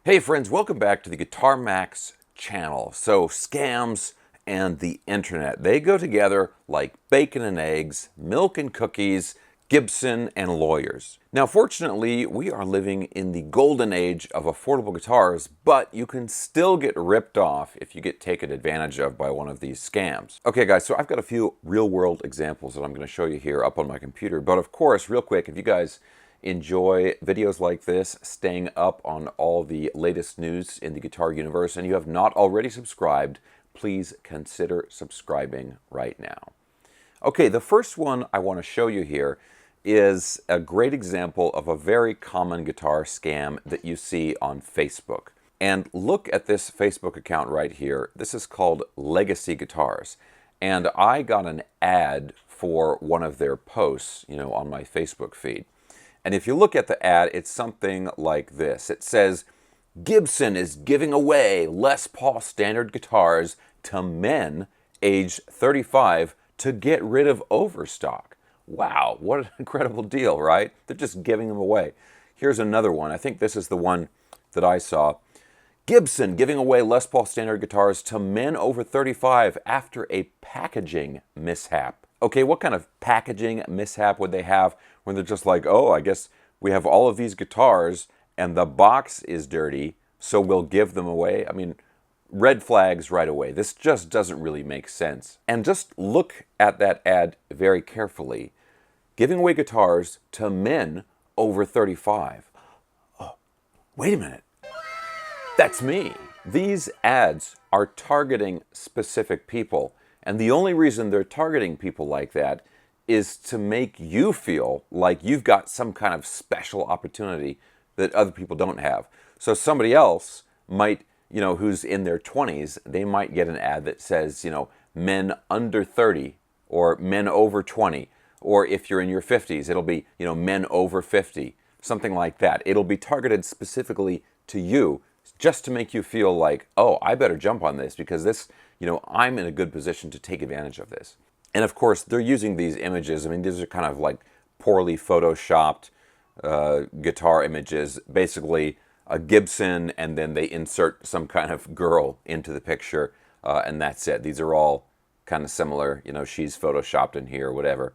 Hey friends, welcome back to the Guitar Max channel. So scams and the internet, they go together like bacon and eggs, milk and cookies, Gibson and lawyers. Now fortunately, we are living in the golden age of affordable guitars, but you can still get ripped off if you get taken advantage of by one of these scams. Okay guys, so I've got a few real world examples that I'm going to show you here up on my computer, but of course, real quick, if you guys enjoy videos like this, staying up on all the latest news in the guitar universe, and you have not already subscribed, please consider subscribing right now. Okay, the first one I want to show you here is a great example of a very common guitar scam that you see on Facebook. And look at this Facebook account right here. This is called Legacy Guitars. And I got an ad for one of their posts, on my Facebook feed. And if you look at the ad, it's something like this. It says, Gibson is giving away Les Paul standard guitars to men aged 35 to get rid of overstock. Wow, what an incredible deal, right? They're just giving them away. Here's another one. I think this is the one that I saw. Gibson giving away Les Paul standard guitars to men over 35 after a packaging mishap. Okay, what kind of packaging mishap would they have when they're just like, oh, I guess we have all of these guitars and the box is dirty, so we'll give them away? I mean, red flags right away. This just doesn't really make sense. And just look at that ad very carefully. Giving away guitars to men over 35. Oh, wait a minute. That's me. These ads are targeting specific people. And the only reason they're targeting people like that is to make you feel like you've got some kind of special opportunity that other people don't have. So somebody else might, who's in their 20s, they might get an ad that says, men under 30 or men over 20. Or if you're in your 50s, it'll be, men over 50, something like that. It'll be targeted specifically to you just to make you feel like, oh, I better jump on this because this, I'm in a good position to take advantage of this. And of course, they're using these images. I mean, these are kind of like poorly photoshopped guitar images, basically a Gibson, and then they insert some kind of girl into the picture, and that's it. These are all kind of similar. She's photoshopped in here or whatever.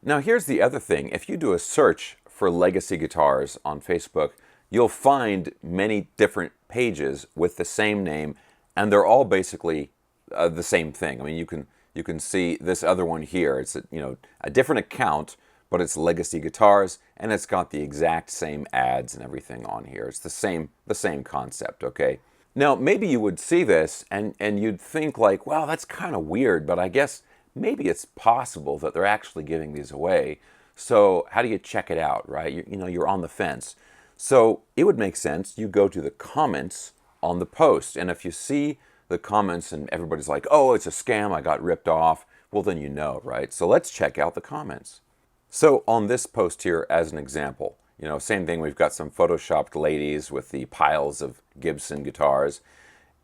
Now, here's the other thing. If you do a search for legacy guitars on Facebook, you'll find many different pages with the same name, and they're all basically the same thing. I mean, you can see this other one here. It's a different account, but it's Legacy Guitars, and it's got the exact same ads and everything on here. It's the same concept, okay? Now, maybe you would see this and you'd think like, well, that's kind of weird, but I guess maybe it's possible that they're actually giving these away. So how do you check it out, right? You're on the fence. So it would make sense you go to the comments on the post, and if you see the comments and everybody's like, oh, it's a scam, I got ripped off, well then you know, right? So let's check out the comments. So on this post here, as an example, same thing, we've got some photoshopped ladies with the piles of Gibson guitars,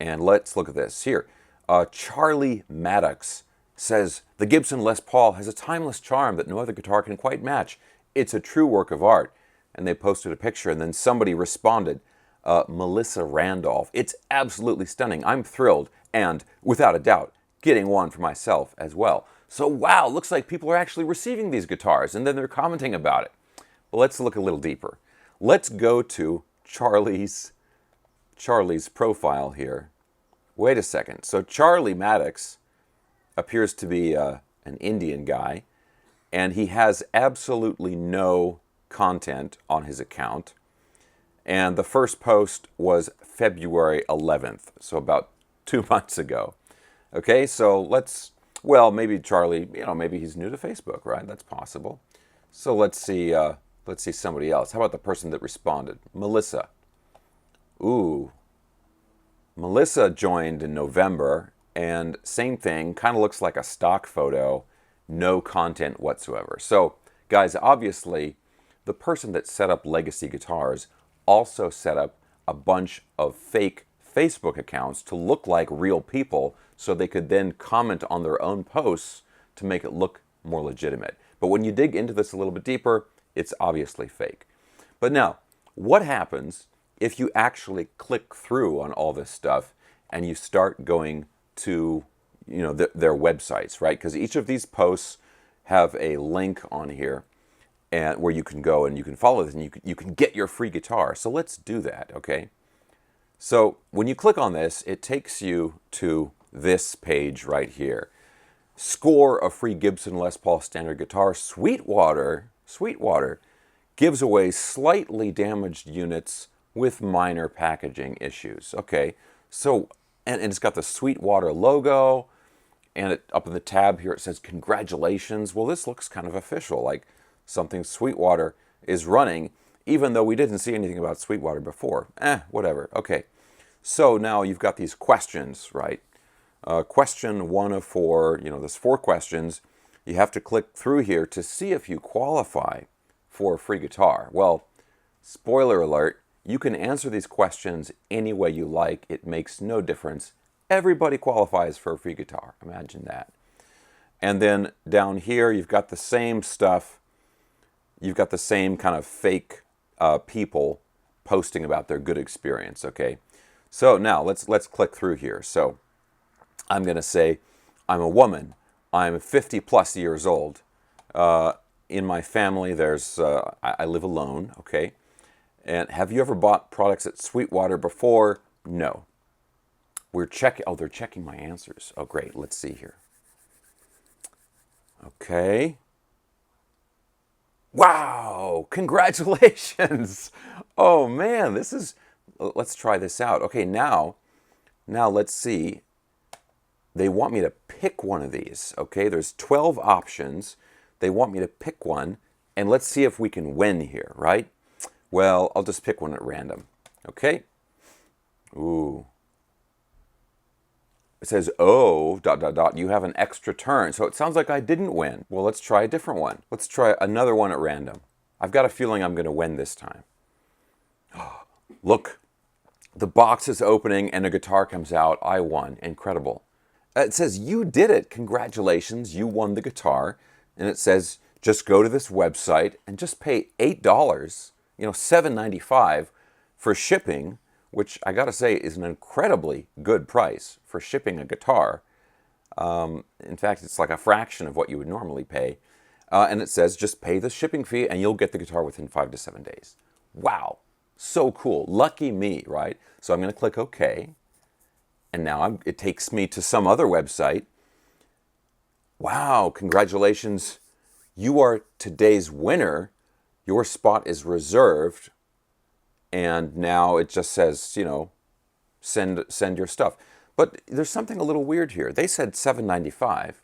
and let's look at this here. Charlie Maddox says, the Gibson Les Paul has a timeless charm that no other guitar can quite match. It's a true work of art. And they posted a picture, and then somebody responded, Melissa Randolph. It's absolutely stunning. I'm thrilled, and without a doubt, getting one for myself as well. So wow, looks like people are actually receiving these guitars, and then they're commenting about it. Well, let's look a little deeper. Let's go to Charlie's profile here. Wait a second. So Charlie Maddox appears to be an Indian guy, and he has absolutely no content on his account. And the first post was February 11th, so about 2 months ago. Okay, so maybe Charlie, maybe he's new to Facebook, right? That's possible. So let's see somebody else. How about the person that responded? Melissa. Ooh. Melissa joined in November, and same thing, kind of looks like a stock photo, no content whatsoever. So, guys, obviously, the person that set up Legacy Guitars also set up a bunch of fake Facebook accounts to look like real people so they could then comment on their own posts to make it look more legitimate. But when you dig into this a little bit deeper, it's obviously fake. But now, what happens if you actually click through on all this stuff and you start going to, their websites, right? Because each of these posts have a link on here and where you can go and you can follow this and you can get your free guitar. So let's do that, okay? So when you click on this, it takes you to this page right here. Score a free Gibson Les Paul standard guitar. Sweetwater gives away slightly damaged units with minor packaging issues. Okay, so, and it's got the Sweetwater logo, and up in the tab here it says congratulations. Well, this looks kind of official, like something Sweetwater is running, even though we didn't see anything about Sweetwater before. Whatever. Okay, so now you've got these questions, right? Question 1 of 4, there's 4 questions. You have to click through here to see if you qualify for a free guitar. Well, spoiler alert, you can answer these questions any way you like. It makes no difference. Everybody qualifies for a free guitar. Imagine that. And then down here, you've got the same stuff. You've got the same kind of fake people posting about their good experience, okay? So now let's click through here. So I'm going to say, I'm a woman. I'm 50 plus years old. In my family, I live alone, okay? And have you ever bought products at Sweetwater before? No. They're checking my answers. Oh, great. Let's see here. Okay. Wow, congratulations. Oh man, let's try this out. Okay, now let's see. They want me to pick one of these, okay? There's 12 options. They want me to pick one, and let's see if we can win here, right? Well, I'll just pick one at random, okay? Ooh. It says, oh, ... you have an extra turn. So it sounds like I didn't win. Well, let's try a different one. Let's try another one at random. I've got a feeling I'm going to win this time. Look, the box is opening and a guitar comes out. I won. Incredible. It says, you did it. Congratulations. You won the guitar. And it says, just go to this website and just pay $8, $7.95 for shipping, which I got to say is an incredibly good price for shipping a guitar. In fact, it's like a fraction of what you would normally pay. And it says, just pay the shipping fee and you'll get the guitar within 5 to 7 days. Wow. So cool. Lucky me, right? So I'm going to click OK. And now it takes me to some other website. Wow, congratulations. You are today's winner. Your spot is reserved. And now it just says, send your stuff. But there's something a little weird here. They said $7.95.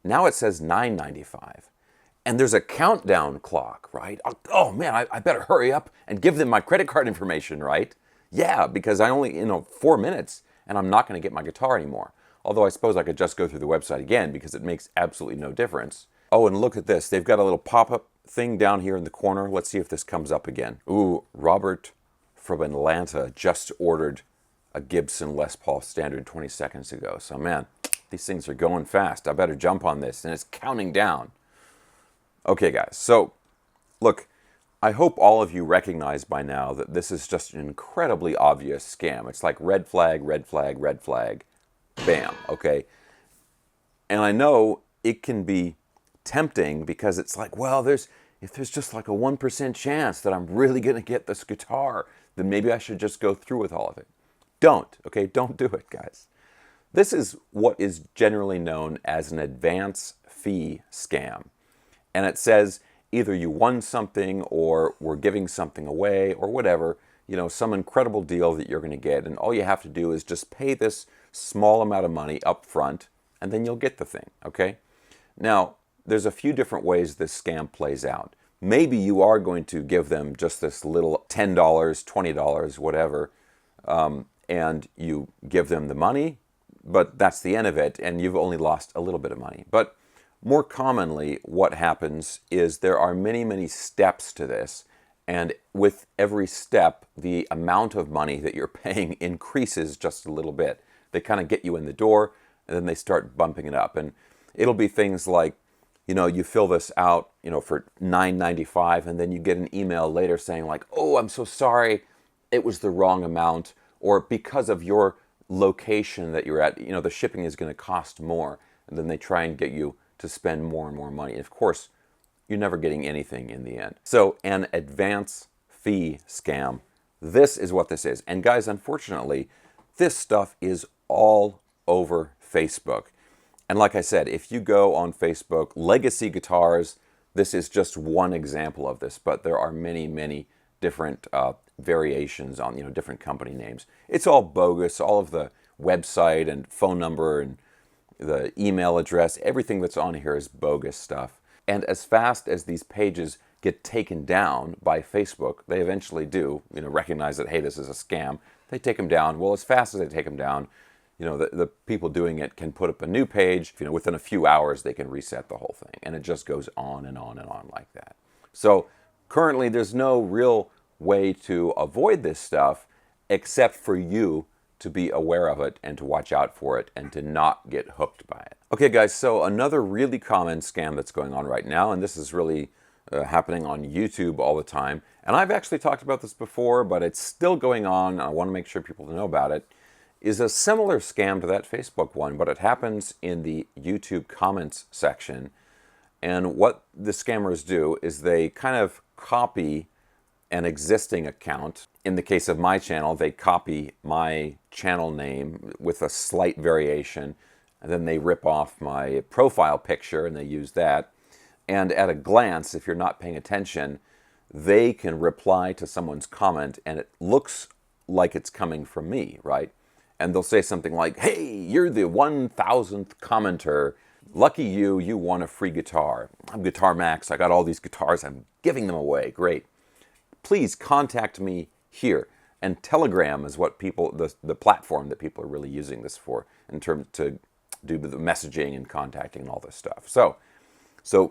Now it says $9.95. And there's a countdown clock, right? Oh man, I better hurry up and give them my credit card information, right? Yeah, because I only, 4 minutes and I'm not going to get my guitar anymore. Although I suppose I could just go through the website again because it makes absolutely no difference. Oh, and look at this. They've got a little pop-up thing down here in the corner. Let's see if this comes up again. Ooh, Robert from Atlanta just ordered a Gibson Les Paul Standard 20 seconds ago. So man, these things are going fast. I better jump on this. And it's counting down. Okay, guys. So look, I hope all of you recognize by now that this is just an incredibly obvious scam. It's like red flag, red flag, red flag. Bam, okay? And I know it can be tempting because it's like, well, if there's just like a 1% chance that I'm really going to get this guitar, then maybe I should just go through with all of it. Don't, okay? Don't do it, guys. This is what is generally known as an advance fee scam. And it says either you won something or we're giving something away or whatever, some incredible deal that you're going to get. And all you have to do is just pay this small amount of money up front and then you'll get the thing, okay? Now, there's a few different ways this scam plays out. Maybe you are going to give them just this little $10, $20, whatever, and you give them the money, but that's the end of it, and you've only lost a little bit of money. But more commonly, what happens is there are many, many steps to this, and with every step, the amount of money that you're paying increases just a little bit. They kind of get you in the door, and then they start bumping it up. And it'll be things like, you fill this out, for $9.95, and then you get an email later saying like, oh, I'm so sorry, it was the wrong amount, or because of your location that you're at, the shipping is going to cost more. And then they try and get you to spend more and more money. And of course, you're never getting anything in the end. So an advance fee scam, this is what this is. And guys, unfortunately, this stuff is all over Facebook. And like I said, if you go on Facebook, Legacy Guitars, this is just one example of this, but there are many, many different variations on different company names. It's all bogus. All of the website and phone number and the email address, everything that's on here is bogus stuff. And as fast as these pages get taken down by Facebook, they eventually do, recognize that, hey, this is a scam. They take them down. Well, as fast as they take them down, the people doing it can put up a new page. Within a few hours, they can reset the whole thing. And it just goes on and on and on like that. So currently, there's no real way to avoid this stuff except for you to be aware of it and to watch out for it and to not get hooked by it. Okay, guys, so another really common scam that's going on right now, and this is really happening on YouTube all the time, and I've actually talked about this before, but it's still going on. I want to make sure people know about it, is a similar scam to that Facebook one, but it happens in the YouTube comments section. And what the scammers do is they kind of copy an existing account. In the case of my channel, they copy my channel name with a slight variation, and then they rip off my profile picture and they use that. And at a glance, if you're not paying attention, they can reply to someone's comment and it looks like it's coming from me, right? And they'll say something like, hey, you're the 1000th commenter. Lucky you, you won a free guitar. I'm Guitar Max. I got all these guitars. I'm giving them away. Great. Please contact me here. And Telegram is what the platform that people are really using this for in terms to do the messaging and contacting and all this stuff. So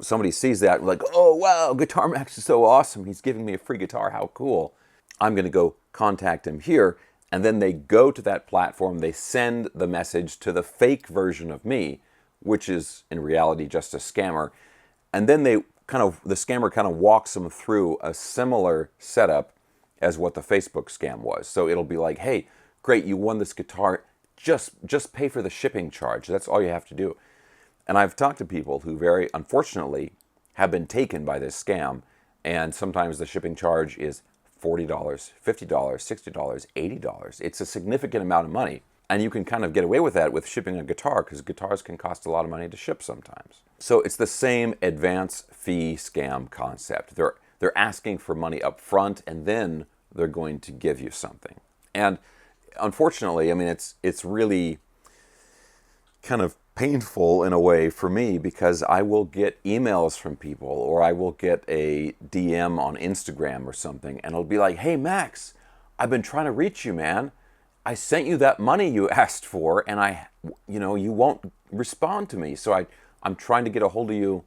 somebody sees that like, oh, wow, Guitar Max is so awesome. He's giving me a free guitar. How cool. I'm going to go contact him here. And then they go to that platform. They send the message to the fake version of me, which is in reality just a scammer. And then the scammer kind of walks them through a similar setup as what the Facebook scam was. So it'll be like, hey, great, you won this guitar. Just pay for the shipping charge. That's all you have to do. And I've talked to people who very unfortunately have been taken by this scam. And sometimes the shipping charge is $40, $50, $60, $80. It's a significant amount of money. And you can kind of get away with that with shipping a guitar because guitars can cost a lot of money to ship sometimes. So it's the same advance fee scam concept. They're asking for money up front and then they're going to give you something. And unfortunately, I mean, it's really kind of painful in a way for me because I will get emails from people or I will get a DM on Instagram or something and it'll be like, hey, Max, I've been trying to reach you, man. I sent you that money you asked for and you won't respond to me. So I'm trying to get a hold of you,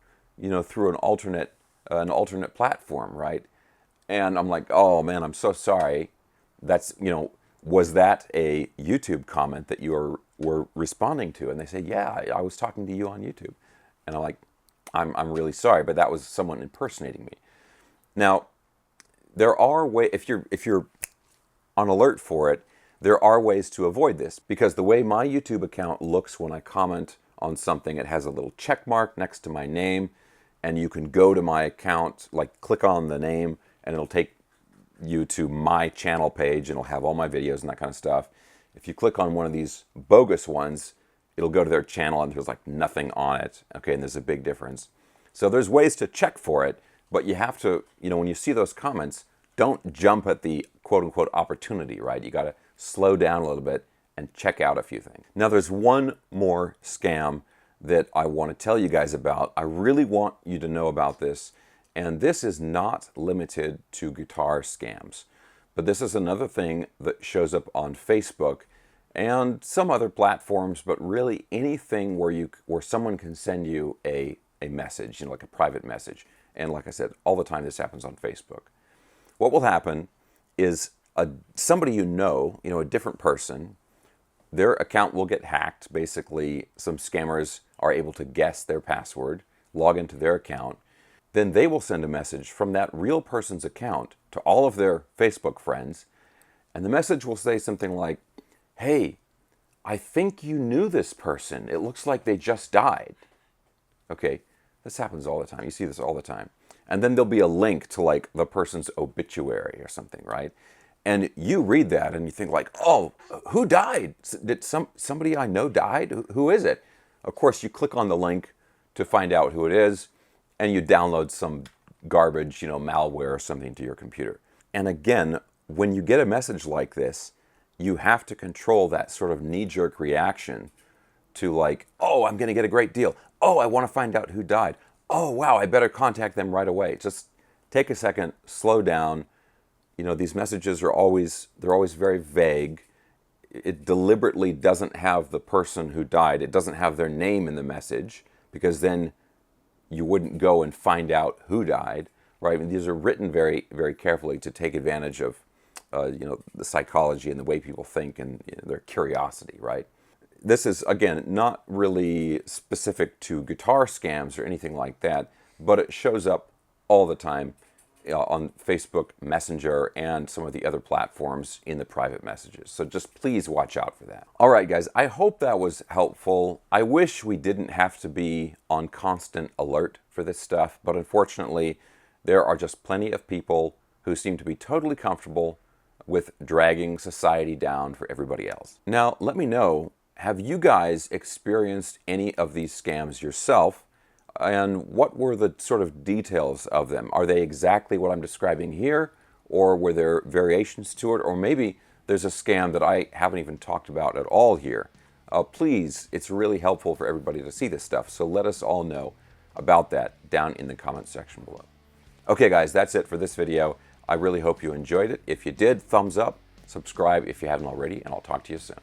through an alternate platform, right? And I'm like, oh man, I'm so sorry. That's, was that a YouTube comment that you were responding to? And they say, yeah, I was talking to you on YouTube. And I'm like, I'm really sorry, but that was someone impersonating me. Now, there are ways, if you're on alert for it, there are ways to avoid this because the way my YouTube account looks when I comment on something, it has a little check mark next to my name and you can go to my account, like click on the name and it'll take you to my channel page and it'll have all my videos and that kind of stuff. If you click on one of these bogus ones, it'll go to their channel and there's like nothing on it. Okay, and there's a big difference. So there's ways to check for it, but you have to, when you see those comments, don't jump at the quote-unquote opportunity, right? You got to slow down a little bit and check out a few things. Now there's one more scam that I want to tell you guys about. I really want you to know about this, and this is not limited to guitar scams, but this is another thing that shows up on Facebook and some other platforms, but really anything where someone can send you a message, like a private message. And like I said, all the time this happens on Facebook. What will happen is somebody a different person, their account will get hacked. Basically, some scammers are able to guess their password, log into their account. Then they will send a message from that real person's account to all of their Facebook friends, And the message will say something like, hey, I think you knew this person. It looks like they just died. Okay, this happens all the time. You see this all the time. And then there'll be a link to like the person's obituary or something, right? And you read that and you think like, oh, who died? Did somebody I know died? Who is it? Of course, you click on the link to find out who it is, and you download some garbage, malware or something to your computer. And again, when you get a message like this, you have to control that sort of knee-jerk reaction to like, oh, I'm going to get a great deal. Oh, I want to find out who died. Oh, wow, I better contact them right away. Just take a second, slow down. These messages they're always very vague. It deliberately doesn't have the person who died. It doesn't have their name in the message, because then you wouldn't go and find out who died, right? And these are written very, very carefully to take advantage of, the psychology and the way people think and their curiosity, right? This is, again, not really specific to guitar scams or anything like that, but it shows up all the time on Facebook Messenger and some of the other platforms in the private messages. So just please watch out for that. All right, guys, I hope that was helpful. I wish we didn't have to be on constant alert for this stuff, but unfortunately, there are just plenty of people who seem to be totally comfortable with dragging society down for everybody else. Now, let me know, have you guys experienced any of these scams yourself? And what were the sort of details of them? Are they exactly what I'm describing here? Or were there variations to it? Or maybe there's a scam that I haven't even talked about at all here. Please, it's really helpful for everybody to see this stuff. So let us all know about that down in the comments section below. Okay, guys, that's it for this video. I really hope you enjoyed it. If you did, thumbs up, subscribe if you haven't already, and I'll talk to you soon.